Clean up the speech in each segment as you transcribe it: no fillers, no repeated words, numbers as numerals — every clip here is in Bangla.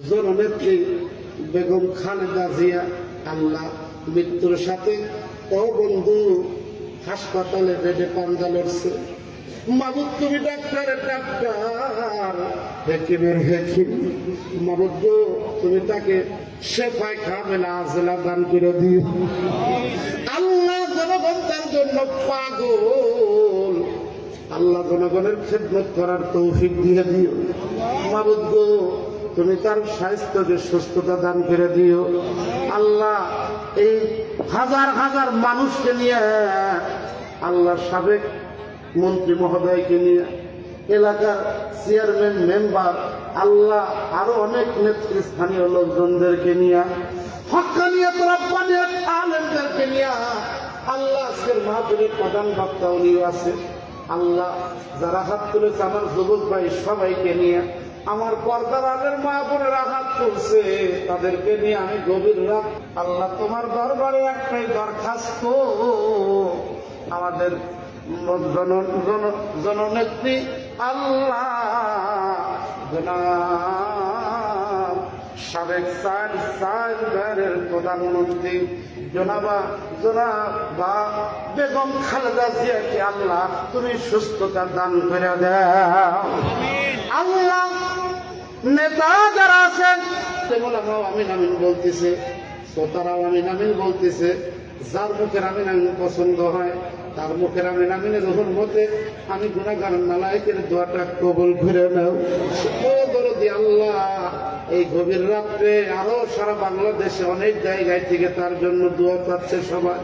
জননেত্রী বেগম খালেদা জিয়া আল্লাহ মৃত্যুর সাথে ও বন্ধু হাসপাতালে বেডে পাঞ্জা লড়ছে। মাবুদ তুমি ডাক্তারের ডাক্তার, হেকিমের হেকিম। মাবুদ তুমি তাকে শেফায় কামেলা আজলা দান করে দিও। আল্লাহ জনগণ তার জন্য পাগল, আল্লাহ জনগণের খেদমত করার তৌফিক দিয়ে দিও। মাবুদ তুমি তার স্বাস্থ্যকে সুস্থতা দান করে দিও। আল্লাহ এই হাজার হাজার মানুষকে নিয়ে, আল্লাহ সাবেক মন্ত্রী মহোদয়কে নিয়ে, এলাকার চেয়ারম্যান মেম্বার, আল্লাহ আরো অনেক নেতৃস্থানীয় লোকজনদেরকে নিয়ে, হক্কানিয়াত রাব্বানিয়াত আলেমদেরকে নিয়ে, আল্লাহ আজকের মাহফিলের প্রধান বক্তা উনিও আছে। আল্লাহ যারা হাত তুলেছে আমার যুবক ভাই সবাইকে নিয়ে, আমার পর্দার আগের মা বোনেরা হাত তুলছে তাদেরকে নিয়ে আমি গভীর রাত আল্লাহ তোমার দরবারে একটাই দরখাস্ত, আমাদের জননেত্রী আল্লাহ জনাব সাবেক সাবের প্রধানমন্ত্রী জনাবা বেগম খালেদা জিয়াকে আল্লাহ তুমি সুস্থতা দান করে দাও। আল্লাহ নেতা যারা আছেন সেগুলোও আমিন আমিন বলতেছে, শ্রোতারাও আমিন আমিন বলতেছে। যার মুখের আমিন আমিন পছন্দ হয় তার মুখের আমিন আমিনের মতে আমি গুনাহগার মালায়েকের দোয়াটা কবুল করে নাও। ও দরদি আল্লাহ, এই গভীর রাত্রে আরো সারা বাংলাদেশে অনেক জায়গায় থেকে তার জন্য দোয়া পাচ্ছে সবাই,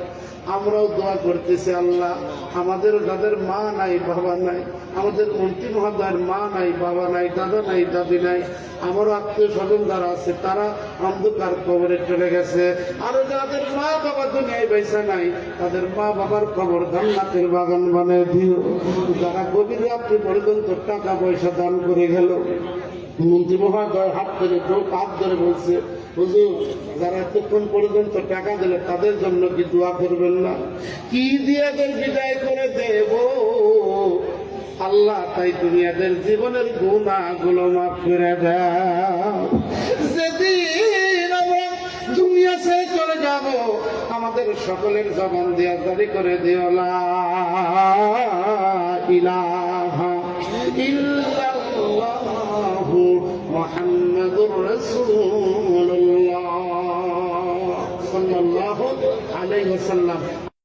আমরাও দোয়া করতেছি। আল্লাহ আমাদের যাদের মা নাই বাবা নাই, আমাদের মন্ত্রী মহোদয়ের মা নাই বাবা নাই, দাদা নাই দাদি নাই, আমারও আত্মীয় স্বজন যারা আছে তারা অন্ধকার কবরে চলে গেছে, আরো যাদের মা বাবা দুনিয়ায় বেঁচে নাই তাদের মা বাবার কবর জান্নাতের বাগান বানিয়ে দিও। যারা গভীর রাত্রি পর্যন্ত টাকা পয়সা দান করে গেল, মন্ত্রী মহোদয় হাত ধরে বলছে হুজুর যারা এতক্ষণ পর্যন্ত টাকা দিলে তাদের জন্য কি দোয়া করবেন না? কি দিয়ে এদের বিদায় করে দেব আল্লাহ, তাই দুনিয়াদের জীবনের গুনাহগুলো মাফ করে দাও। যেদিন আমরা দুনিয়া ছেড়ে চলে যাব আমাদের সকলের জবান দিয়া জারি করে দিও লা ইলাহা ইল্লাল্লাহু মুহাম্মাদুর রাসূলুল্লাহ সাল্লাল্লাহু আলাইহি ওয়াসাল্লাম।